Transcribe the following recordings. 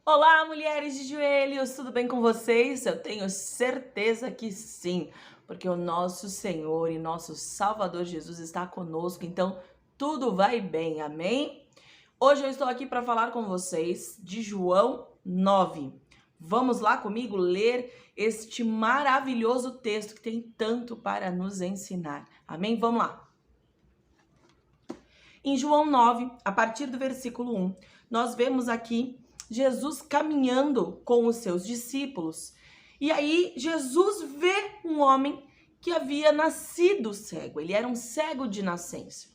Olá, mulheres de joelhos, tudo bem com vocês? Eu tenho certeza que sim, porque o nosso Senhor e nosso Salvador Jesus está conosco, então tudo vai bem, amém? Hoje eu estou aqui para falar com vocês de João 9. Vamos lá comigo ler este maravilhoso texto que tem tanto para nos ensinar, amém? Vamos lá. Em João 9, a partir do versículo 1, nós vemos aqui Jesus caminhando com os seus discípulos. E aí Jesus vê um homem que havia nascido cego. Ele era um cego de nascença.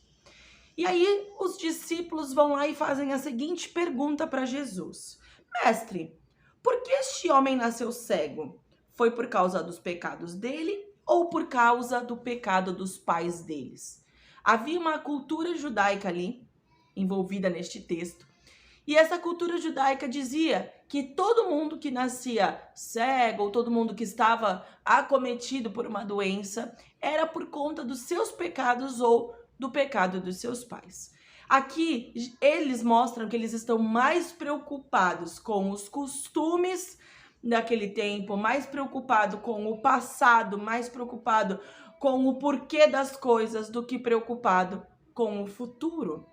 E aí os discípulos vão lá e fazem a seguinte pergunta para Jesus: Mestre, por que este homem nasceu cego? Foi por causa dos pecados dele ou por causa do pecado dos pais deles? Havia uma cultura judaica ali envolvida neste texto. E essa cultura judaica dizia que todo mundo que nascia cego, ou todo mundo que estava acometido por uma doença, era por conta dos seus pecados ou do pecado dos seus pais. Aqui, eles mostram que eles estão mais preocupados com os costumes daquele tempo, mais preocupado com o passado, mais preocupado com o porquê das coisas do que preocupado com o futuro,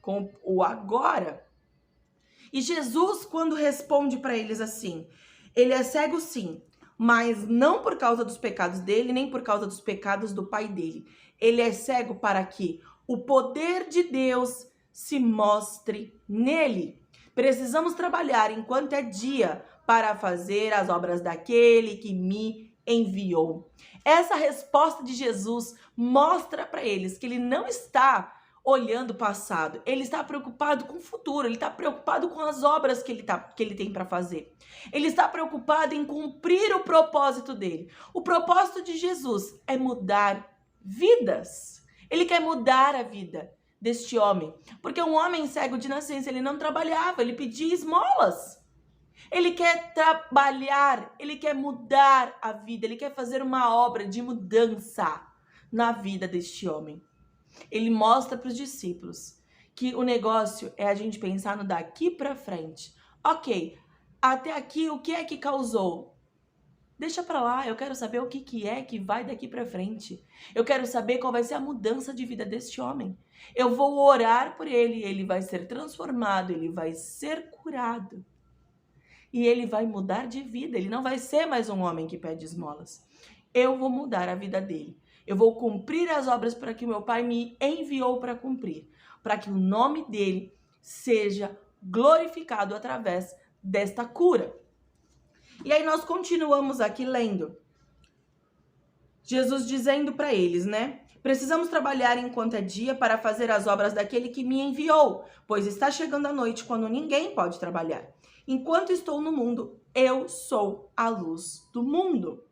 com o agora. E Jesus, quando responde para eles assim, ele é cego sim, mas não por causa dos pecados dele, nem por causa dos pecados do pai dele. Ele é cego para que o poder de Deus se mostre nele. Precisamos trabalhar enquanto é dia para fazer as obras daquele que me enviou. Essa resposta de Jesus mostra para eles que ele não está olhando o passado, ele está preocupado com o futuro, ele está preocupado com as obras que ele tem para fazer. Ele está preocupado em cumprir o propósito dele. O propósito de Jesus é mudar vidas. Ele quer mudar a vida deste homem, porque um homem cego de nascença, ele não trabalhava, ele pedia esmolas. Ele quer trabalhar, ele quer mudar a vida, ele quer fazer uma obra de mudança na vida deste homem. Ele mostra para os discípulos que o negócio é a gente pensar no daqui para frente. Ok, até aqui o que é que causou? Deixa para lá, eu quero saber o que é que vai daqui para frente. Eu quero saber qual vai ser a mudança de vida deste homem. Eu vou orar por ele, ele vai ser transformado, ele vai ser curado. E ele vai mudar de vida, ele não vai ser mais um homem que pede esmolas. Eu vou mudar a vida dele. Eu vou cumprir as obras para que o meu pai me enviou para cumprir, para que o nome dele seja glorificado através desta cura. E aí nós continuamos aqui lendo. Jesus dizendo para eles, né? Precisamos trabalhar enquanto é dia para fazer as obras daquele que me enviou, pois está chegando a noite quando ninguém pode trabalhar. Enquanto estou no mundo, eu sou a luz do mundo.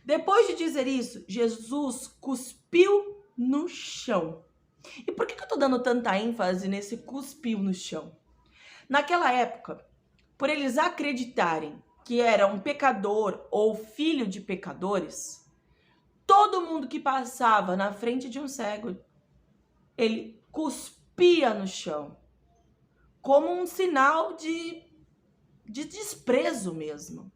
Depois de dizer isso, Jesus cuspiu no chão. E por que eu tô dando tanta ênfase nesse cuspiu no chão? Naquela época, por eles acreditarem que era um pecador ou filho de pecadores, todo mundo que passava na frente de um cego, ele cuspia no chão, como um sinal de desprezo mesmo.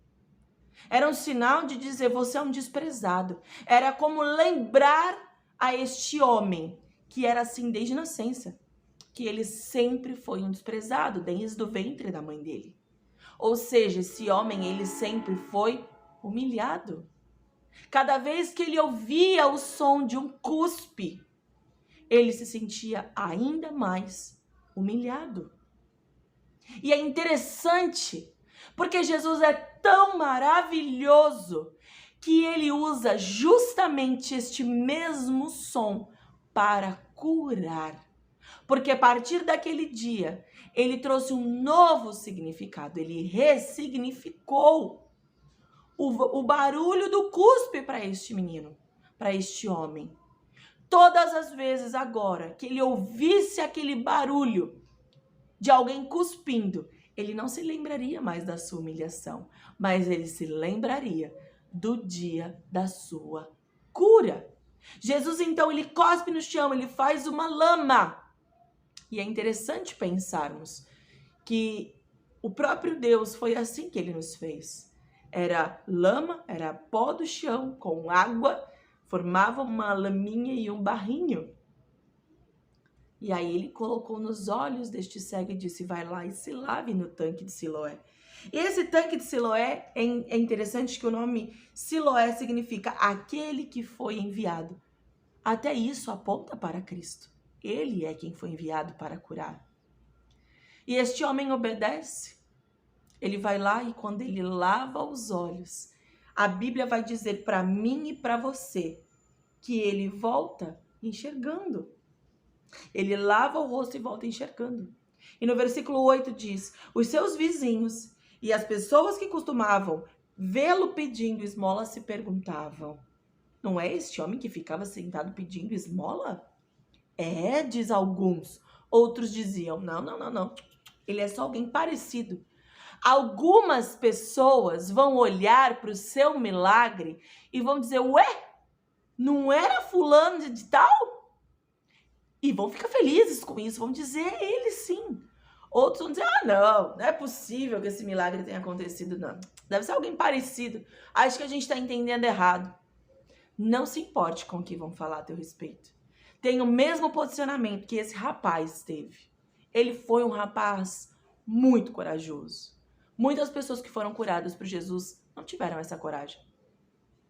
Era um sinal de dizer, você é um desprezado. Era como lembrar a este homem, que era assim desde nascença, que ele sempre foi um desprezado, desde o ventre da mãe dele. Ou seja, esse homem, ele sempre foi humilhado. Cada vez que ele ouvia o som de um cuspe, ele se sentia ainda mais humilhado. E é interessante, porque Jesus é tão maravilhoso que ele usa justamente este mesmo som para curar. Porque a partir daquele dia, ele trouxe um novo significado, ele ressignificou o barulho do cuspe para este menino, para este homem. Todas as vezes agora que ele ouvisse aquele barulho de alguém cuspindo, ele não se lembraria mais da sua humilhação, mas ele se lembraria do dia da sua cura. Jesus, então, ele cospe no chão, ele faz uma lama. E é interessante pensarmos que O próprio Deus foi assim que ele nos fez. Era lama, era pó do chão com água, formava uma laminha e um barrinho. E aí ele colocou nos olhos deste cego e disse, vai lá e se lave no tanque de Siloé. E esse tanque de Siloé, é interessante que o nome Siloé significa aquele que foi enviado. Até isso aponta para Cristo. Ele é quem foi enviado para curar. E este homem obedece. Ele vai lá e quando ele lava os olhos, a Bíblia vai dizer para mim e para você que ele volta enxergando. Ele lava o rosto e volta enxergando. E no versículo 8 diz, os seus vizinhos e as pessoas que costumavam vê-lo pedindo esmola se perguntavam, não é este homem que ficava sentado pedindo esmola? É, diz alguns. Outros diziam, não. Ele é só alguém parecido. Algumas pessoas vão olhar para o seu milagre e vão dizer, ué, não era fulano de tal? E vão ficar felizes com isso, vão dizer ele sim. Outros vão dizer, não é possível que esse milagre tenha acontecido, não. Deve ser alguém parecido. Acho que a gente está entendendo errado. Não se importe com o que vão falar a teu respeito. Tem o mesmo posicionamento que esse rapaz teve. Ele foi um rapaz muito corajoso. Muitas pessoas que foram curadas por Jesus não tiveram essa coragem.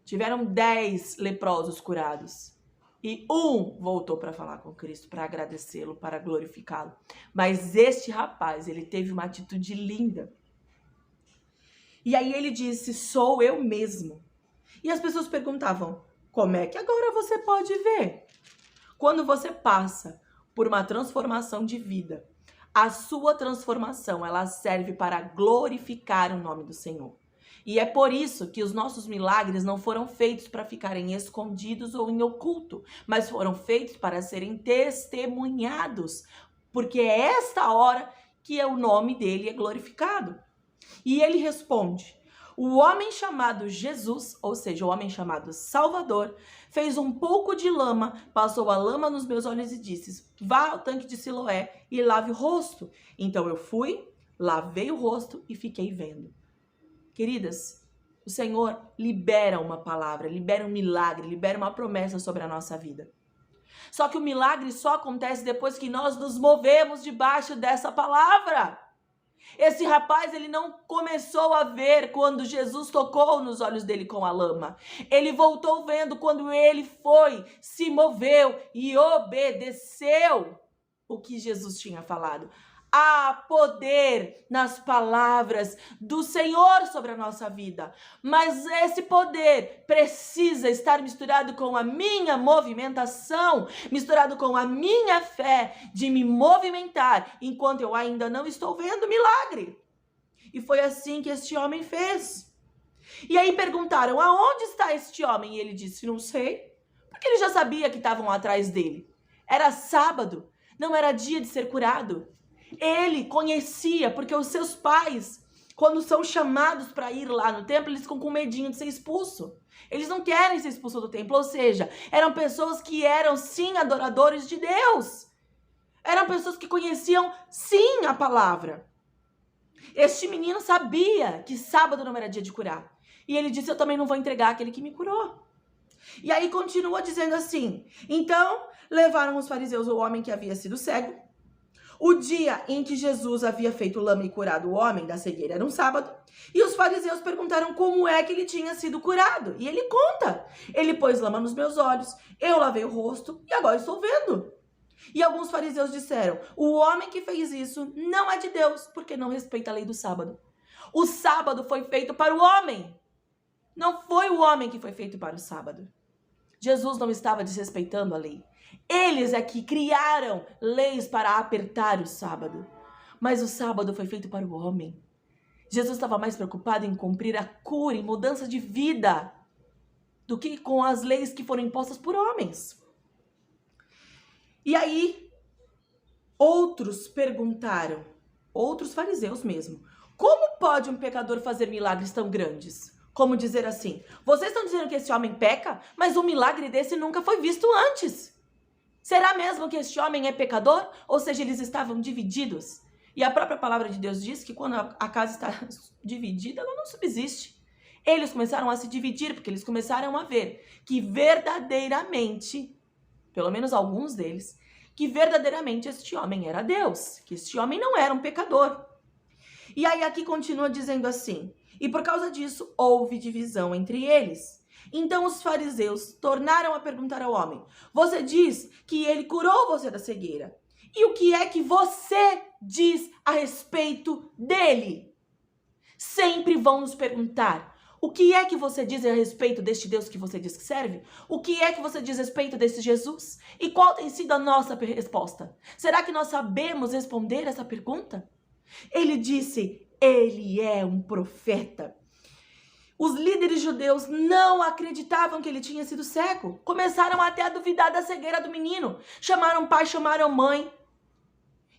Tiveram 10 leprosos curados. E um voltou para falar com Cristo, para agradecê-lo, para glorificá-lo. Mas este rapaz, ele teve uma atitude linda. E aí ele disse, sou eu mesmo. E as pessoas perguntavam, como é que agora você pode ver? Quando você passa por uma transformação de vida, a sua transformação, ela serve para glorificar o nome do Senhor. E é por isso que os nossos milagres não foram feitos para ficarem escondidos ou em oculto, mas foram feitos para serem testemunhados, porque é esta hora que o nome dele é glorificado. E ele responde, o homem chamado Jesus, ou seja, o homem chamado Salvador, fez um pouco de lama, passou a lama nos meus olhos e disse, vá ao tanque de Siloé e lave o rosto. Então eu fui, lavei o rosto e fiquei vendo. Queridas, o Senhor libera uma palavra, libera um milagre, libera uma promessa sobre a nossa vida. Só que o milagre só acontece depois que nós nos movemos debaixo dessa palavra. Esse rapaz, ele não começou a ver quando Jesus tocou nos olhos dele com a lama. Ele voltou vendo quando ele foi, se moveu e obedeceu o que Jesus tinha falado. Há poder nas palavras do Senhor sobre a nossa vida, mas esse poder precisa estar misturado com a minha movimentação, misturado com a minha fé de me movimentar enquanto eu ainda não estou vendo milagre. E foi assim que este homem fez. E aí perguntaram, aonde está este homem? E ele disse, não sei, porque ele já sabia que estavam atrás dele. Era sábado, não era dia de ser curado. Ele conhecia, porque os seus pais, quando são chamados para ir lá no templo, eles ficam com medinho de ser expulso. Eles não querem ser expulsos do templo, ou seja, eram pessoas que eram sim adoradores de Deus. Eram pessoas que conheciam sim a palavra. Este menino sabia que sábado não era dia de curar. E ele disse, eu também não vou entregar aquele que me curou. E aí continua dizendo assim, então levaram os fariseus o homem que havia sido cego. O dia em que Jesus havia feito lama e curado o homem da cegueira era um sábado. E os fariseus perguntaram como é que ele tinha sido curado. E ele conta. Ele pôs lama nos meus olhos, eu lavei o rosto e agora estou vendo. E alguns fariseus disseram, o homem que fez isso não é de Deus, porque não respeita a lei do sábado. O sábado foi feito para o homem. Não foi o homem que foi feito para o sábado. Jesus não estava desrespeitando a lei. Eles é que criaram leis para apertar o sábado. Mas o sábado foi feito para o homem. Jesus estava mais preocupado em cumprir a cura e mudança de vida do que com as leis que foram impostas por homens. E aí, outros perguntaram, outros fariseus mesmo, como pode um pecador fazer milagres tão grandes? Como dizer assim, vocês estão dizendo que esse homem peca, mas um milagre desse nunca foi visto antes. Será mesmo que este homem é pecador? Ou seja, eles estavam divididos. E a própria palavra de Deus diz que quando a casa está dividida, ela não subsiste. Eles começaram a se dividir porque eles começaram a ver que verdadeiramente, pelo menos alguns deles, que verdadeiramente este homem era Deus, que este homem não era um pecador. E aí aqui continua dizendo assim: e por causa disso houve divisão entre eles. Então os fariseus tornaram a perguntar ao homem: você diz que ele curou você da cegueira. E o que é que você diz a respeito dele? Sempre vão nos perguntar: o que é que você diz a respeito deste Deus que você diz que serve? O que é que você diz a respeito desse Jesus? E qual tem sido a nossa resposta? Será que nós sabemos responder essa pergunta? Ele disse: ele é um profeta. Os líderes judeus não acreditavam que ele tinha sido cego. Começaram até a duvidar da cegueira do menino. Chamaram pai, chamaram mãe.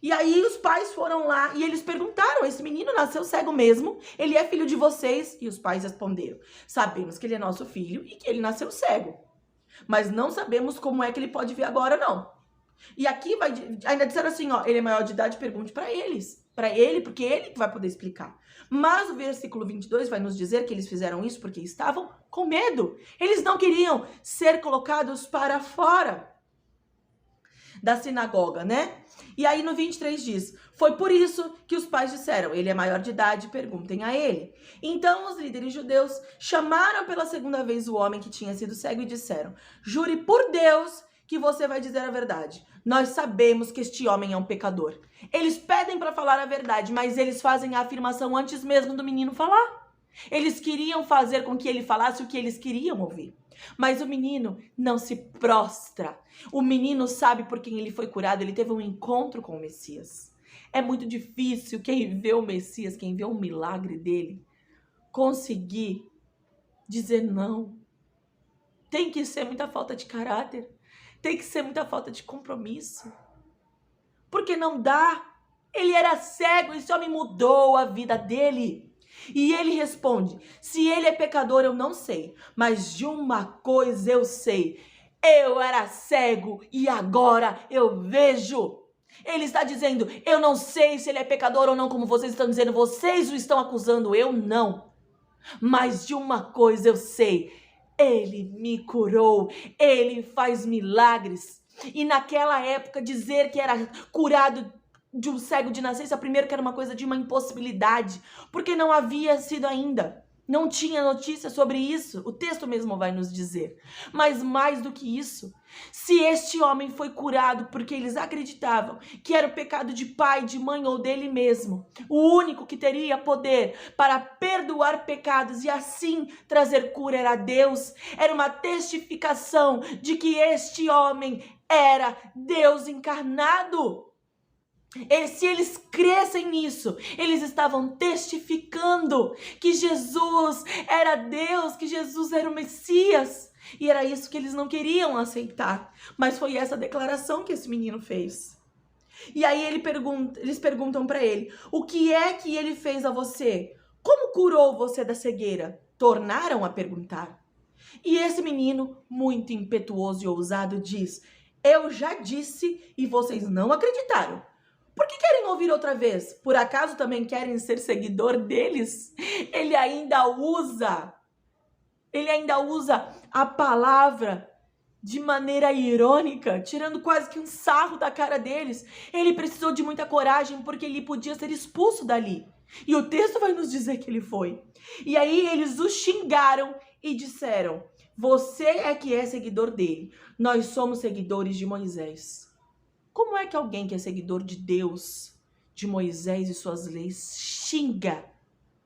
E aí os pais foram lá e eles perguntaram: esse menino nasceu cego mesmo? Ele é filho de vocês? E os pais responderam: sabemos que ele é nosso filho e que ele nasceu cego. Mas não sabemos como é que ele pode ver agora, não. E aqui ainda disseram assim, ó, ele é maior de idade, pergunte para eles. Para ele, porque ele que vai poder explicar. Mas o versículo 22 vai nos dizer que eles fizeram isso porque estavam com medo. Eles não queriam ser colocados para fora da sinagoga, né? E aí no 23 diz: foi por isso que os pais disseram: ele é maior de idade, perguntem a ele. Então os líderes judeus chamaram pela segunda vez o homem que tinha sido cego e disseram: jure por Deus que você vai dizer a verdade. Nós sabemos que este homem é um pecador. Eles pedem para falar a verdade, mas eles fazem a afirmação antes mesmo do menino falar. Eles queriam fazer com que ele falasse o que eles queriam ouvir. Mas o menino não se prostra. O menino sabe por quem ele foi curado. Ele teve um encontro com o Messias. É muito difícil quem vê o Messias, quem vê o milagre dele, conseguir dizer não. Tem que ser muita falta de caráter. Tem que ser muita falta de compromisso. Porque não dá. Ele era cego, esse homem mudou a vida dele. E ele responde: se ele é pecador, eu não sei. Mas de uma coisa eu sei: eu era cego e agora eu vejo. Ele está dizendo: eu não sei se ele é pecador ou não, como vocês estão dizendo. Vocês o estão acusando, eu não. Mas de uma coisa eu sei: ele me curou, ele faz milagres. E naquela época dizer que era curado de um cego de nascença, primeiro que era uma coisa de uma impossibilidade, porque não havia sido ainda. Não tinha notícia sobre isso, o texto mesmo vai nos dizer. Mas mais do que isso, se este homem foi curado porque eles acreditavam que era o pecado de pai, de mãe ou dele mesmo, o único que teria poder para perdoar pecados e assim trazer cura era Deus, era uma testificação de que este homem era Deus encarnado. Se eles crescem nisso, eles estavam testificando que Jesus era Deus, que Jesus era o Messias. E era isso que eles não queriam aceitar. Mas foi essa declaração que esse menino fez. E aí eles perguntam para ele: o que é que ele fez a você? Como curou você da cegueira? Tornaram a perguntar. E esse menino, muito impetuoso e ousado, diz: eu já disse e vocês não acreditaram. Por que querem ouvir outra vez? Por acaso também querem ser seguidor deles? Ele ainda usa a palavra de maneira irônica, tirando quase que um sarro da cara deles. Ele precisou de muita coragem porque ele podia ser expulso dali. E o texto vai nos dizer que ele foi. E aí eles o xingaram e disseram: você é que é seguidor dele. Nós somos seguidores de Moisés. Como é que alguém que é seguidor de Deus, de Moisés e suas leis, xinga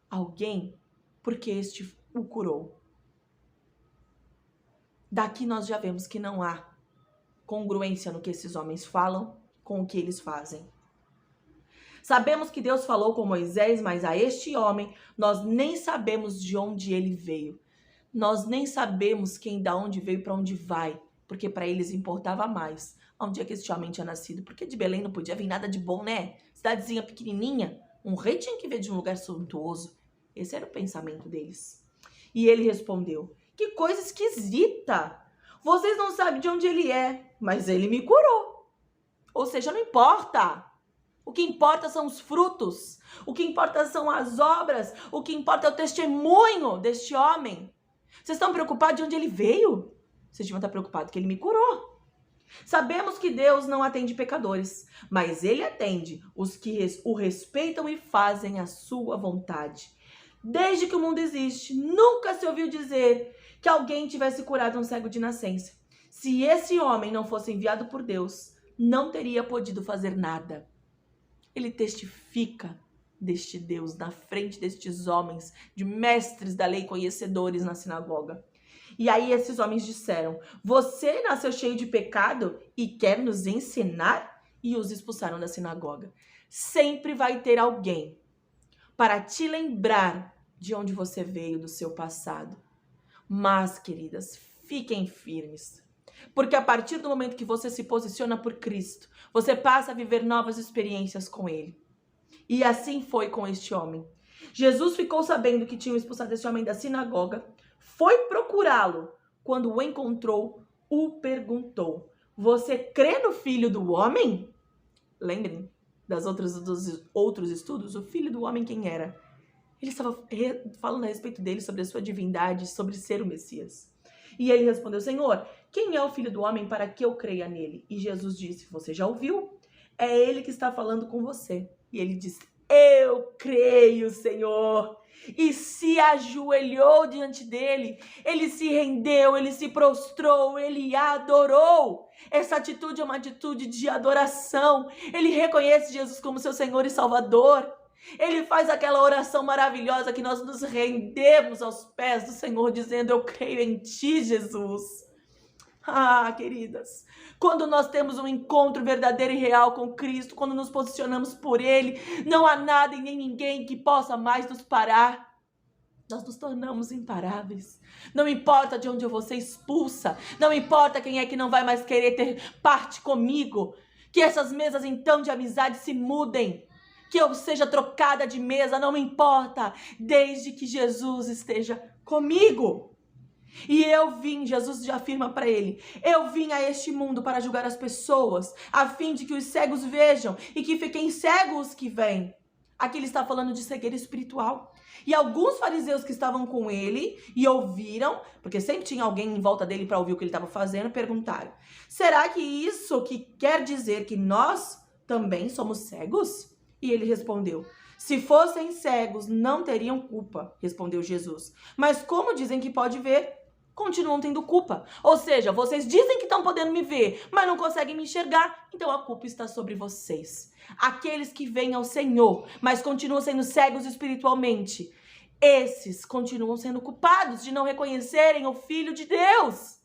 alguém porque este o curou? Daqui nós já vemos que não há congruência no que esses homens falam com o que eles fazem. Sabemos que Deus falou com Moisés, mas a este homem nós nem sabemos de onde ele veio. Nós nem sabemos quem da onde veio para onde vai, porque para eles importava mais onde é que esse homem tinha nascido, porque de Belém não podia vir nada de bom, né? Cidadezinha pequenininha, um rei tinha que vir de um lugar suntuoso. Esse era o pensamento deles. E ele respondeu: que coisa esquisita! Vocês não sabem de onde ele é, mas ele me curou. Ou seja, não importa. O que importa são os frutos. O que importa são as obras. O que importa é o testemunho deste homem. Vocês estão preocupados de onde ele veio? Vocês deviam estar preocupados que ele me curou. Sabemos que Deus não atende pecadores, mas ele atende os que o respeitam e fazem a sua vontade. Desde que o mundo existe, nunca se ouviu dizer que alguém tivesse curado um cego de nascença. Se esse homem não fosse enviado por Deus, não teria podido fazer nada. Ele testifica deste Deus na frente destes homens, de mestres da lei conhecedores na sinagoga. E aí esses homens disseram: você nasceu cheio de pecado e quer nos ensinar? E os expulsaram da sinagoga. Sempre vai ter alguém para te lembrar de onde você veio, do seu passado. Mas, queridas, fiquem firmes. Porque a partir do momento que você se posiciona por Cristo, você passa a viver novas experiências com Ele. E assim foi com este homem. Jesus ficou sabendo que tinham expulsado esse homem da sinagoga, foi procurá-lo. Quando o encontrou, o perguntou: você crê no Filho do Homem? Lembrem dos outros estudos, o Filho do Homem quem era? Ele estava falando a respeito dele, sobre a sua divindade, sobre ser o Messias. E ele respondeu: Senhor, quem é o Filho do Homem para que eu creia nele? E Jesus disse: você já ouviu? É ele que está falando com você. E ele disse: eu creio, Senhor. E se ajoelhou diante dele. Ele se rendeu, ele se prostrou, ele adorou. Essa atitude é uma atitude de adoração. Ele reconhece Jesus como seu Senhor e Salvador. Ele faz aquela oração maravilhosa que nós nos rendemos aos pés do Senhor, dizendo: eu creio em ti, Jesus. Ah, queridas, quando nós temos um encontro verdadeiro e real com Cristo, quando nos posicionamos por Ele, não há nada e nem ninguém que possa mais nos parar. Nós nos tornamos imparáveis. Não importa de onde eu vou ser expulsa, não importa quem é que não vai mais querer ter parte comigo, que essas mesas então de amizade se mudem, que eu seja trocada de mesa, não importa, desde que Jesus esteja comigo. E eu vim, Jesus já afirma para ele, eu vim a este mundo para julgar as pessoas, a fim de que os cegos vejam e que fiquem cegos os que veem. Aqui ele está falando de cegueira espiritual. E alguns fariseus que estavam com ele e ouviram, porque sempre tinha alguém em volta dele para ouvir o que ele estava fazendo, perguntaram: será que isso que quer dizer que nós também somos cegos? E ele respondeu: se fossem cegos, não teriam culpa, respondeu Jesus. Mas como dizem que pode ver, continuam tendo culpa. Ou seja, vocês dizem que estão podendo me ver, mas não conseguem me enxergar, então a culpa está sobre vocês. Aqueles que veem ao Senhor, mas continuam sendo cegos espiritualmente, esses continuam sendo culpados de não reconhecerem o Filho de Deus.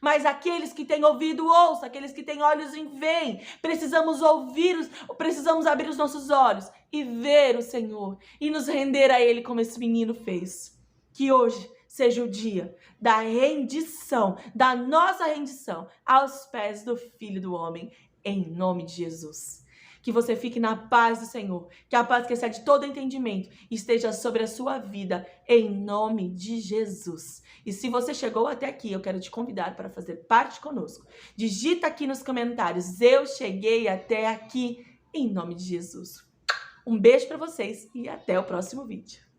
Mas aqueles que têm ouvido, ouçam. Aqueles que têm olhos, veem. Precisamos ouvir, precisamos abrir os nossos olhos e ver o Senhor e nos render a Ele como esse menino fez. Que hoje seja o dia da rendição, da nossa rendição aos pés do Filho do Homem, em nome de Jesus. Que você fique na paz do Senhor, que a paz que excede todo entendimento esteja sobre a sua vida, em nome de Jesus. E se você chegou até aqui, eu quero te convidar para fazer parte conosco. Digita aqui nos comentários: eu cheguei até aqui, em nome de Jesus. Um beijo para vocês e até o próximo vídeo.